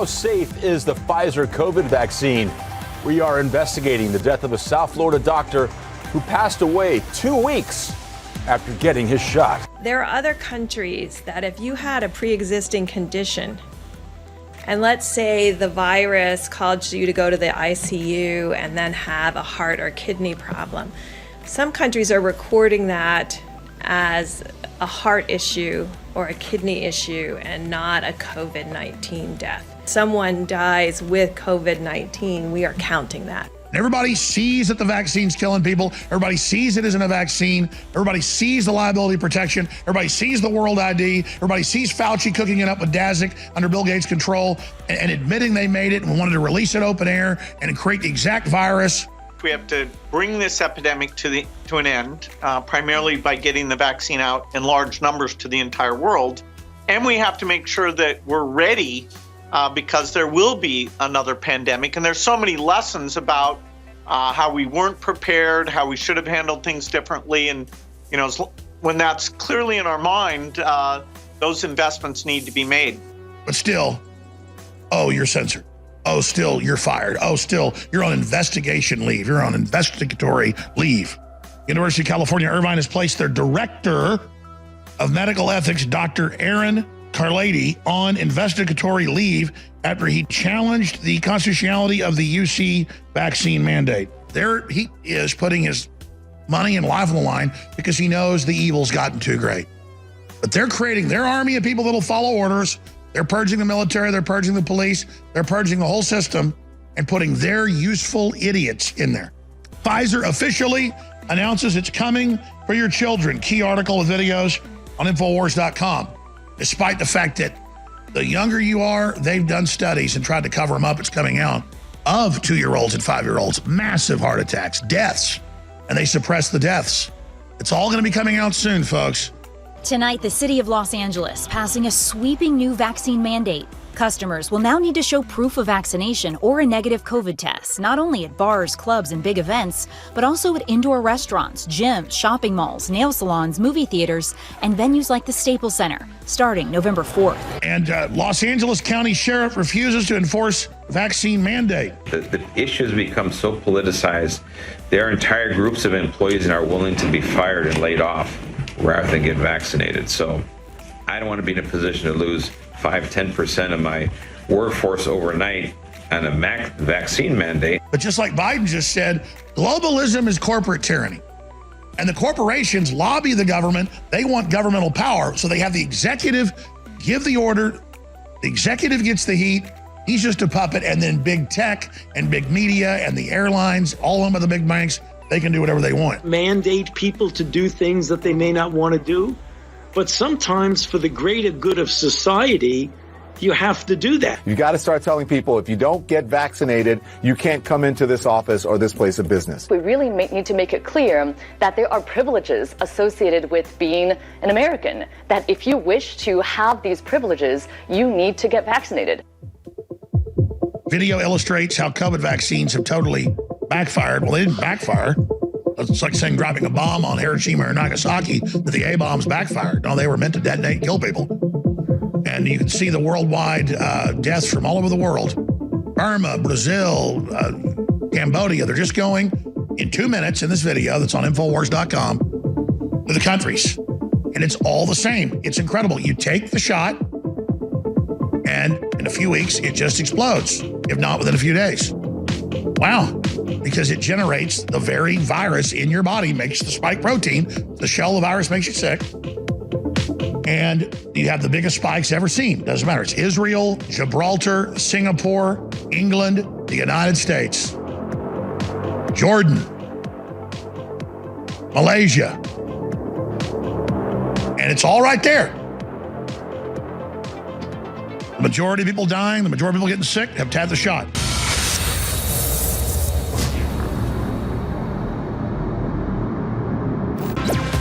How safe is the Pfizer COVID vaccine? We are investigating the death of a South Florida doctor who passed away 2 weeks after getting his shot. There are other countries that if you had a pre-existing condition, and let's say the virus caused you to go to the ICU and then have a heart or kidney problem, some countries are recording that as a heart issue or a kidney issue and not a COVID-19 death. Someone dies with COVID-19, we are counting that. Everybody sees that the vaccine's killing people. Everybody sees it isn't a vaccine. Everybody sees the liability protection. Everybody sees the World ID. Everybody sees Fauci cooking it up with Daszak under Bill Gates' control and admitting they made it and wanted to release it open air and create the exact virus. We have to bring this epidemic to an end, primarily by getting the vaccine out in large numbers to the entire world. And we have to make sure that we're ready because there will be another pandemic. And there's so many lessons about how we weren't prepared, how we should have handled things differently. And, you know, when that's clearly in our mind, those investments need to be made. But still, oh, you're censored. Oh, still, you're fired. Oh, still, you're on investigation leave. You're on investigatory leave. University of California, Irvine has placed their director of medical ethics, Dr. Aaron Carlady, on investigatory leave after he challenged the constitutionality of the UC vaccine mandate. There he is putting his money and life on the line because he knows the evil's gotten too great. But they're creating their army of people that'll follow orders. They're purging the military, they're purging the police, they're purging the whole system and putting their useful idiots in there. Pfizer officially announces it's coming for your children. Key article with videos on Infowars.com. Despite the fact that the younger you are, they've done studies and tried to cover them up, it's coming out, of 2-year-olds and 5-year-olds, massive heart attacks, deaths, and they suppress the deaths. It's all gonna be coming out soon, folks. Tonight, the city of Los Angeles passing a sweeping new vaccine mandate. Customers will now need to show proof of vaccination or a negative COVID test, not only at bars, clubs, and big events, but also at indoor restaurants, gyms, shopping malls, nail salons, movie theaters, and venues like the Staples Center, starting November 4th. And Los Angeles County Sheriff refuses to enforce vaccine mandate. The issue has become so politicized, there are entire groups of employees that are willing to be fired and laid off rather than get vaccinated. So I don't want to be in a position to lose 5-10% of my workforce overnight on a vaccine mandate. But just like Biden just said, globalism is corporate tyranny. And the corporations lobby the government. They want governmental power. So they have the executive give the order. The executive gets the heat. He's just a puppet. And then big tech and big media and the airlines, all of them are the big banks. They can do whatever they want. Mandate people to do things that they may not want to do. But sometimes for the greater good of society, you have to do that. You got to start telling people if you don't get vaccinated, you can't come into this office or this place of business. We really need to make it clear that there are privileges associated with being an American, that if you wish to have these privileges, you need to get vaccinated. Video illustrates how COVID vaccines have totally backfired. Well, they didn't backfire. It's like saying dropping a bomb on Hiroshima or Nagasaki, that the A-bombs backfired. No, they were meant to detonate and kill people. And you can see the worldwide deaths from all over the world. Burma, Brazil, Cambodia, they're just going in 2 minutes in this video that's on Infowars.com to the countries. And it's all the same. It's incredible. You take the shot, and in a few weeks, it just explodes, if not within a few days. Wow, because it generates the very virus in your body, makes the spike protein. The shell of the virus makes you sick. And you have the biggest spikes ever seen. Doesn't matter. It's Israel, Gibraltar, Singapore, England, the United States, Jordan, Malaysia. And it's all right there. The majority of people dying, the majority of people getting sick have had the shot.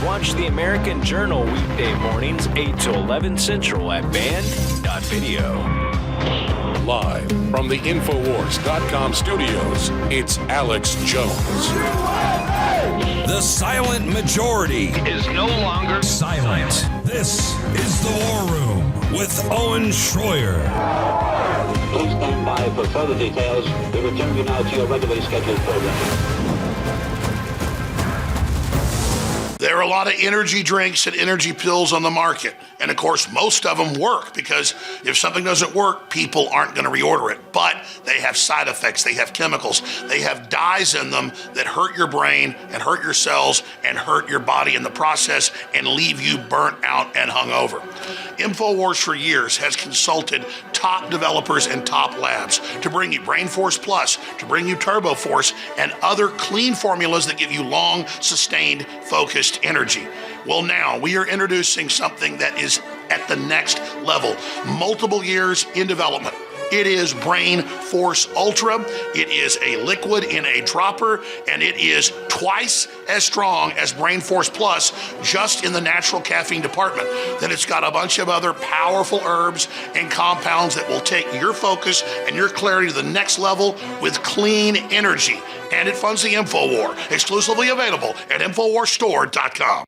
Watch the American Journal weekday mornings 8 to 11 Central at band.video. Live from the Infowars.com studios, it's Alex Jones. The silent majority is no longer silent. This is The War Room with Owen Schroyer. by for further details. We return you now to your regularly scheduled program. There are a lot of energy drinks and energy pills on the market. And of course, most of them work because if something doesn't work, people aren't going to reorder it. But they have side effects, they have chemicals, they have dyes in them that hurt your brain and hurt your cells and hurt your body in the process and leave you burnt out and hungover. InfoWars for years has consulted top developers and top labs to bring you Brain Force Plus, to bring you Turbo Force, and other clean formulas that give you long, sustained, focused energy. Well, now we are introducing something that is at the next level, multiple years in development. It is Brain Force Ultra. It is a liquid in a dropper, and it is twice as strong as Brain Force Plus just in the natural caffeine department. Then it's got a bunch of other powerful herbs and compounds that will take your focus and your clarity to the next level with clean energy. And it funds the InfoWar, exclusively available at InfoWarsStore.com.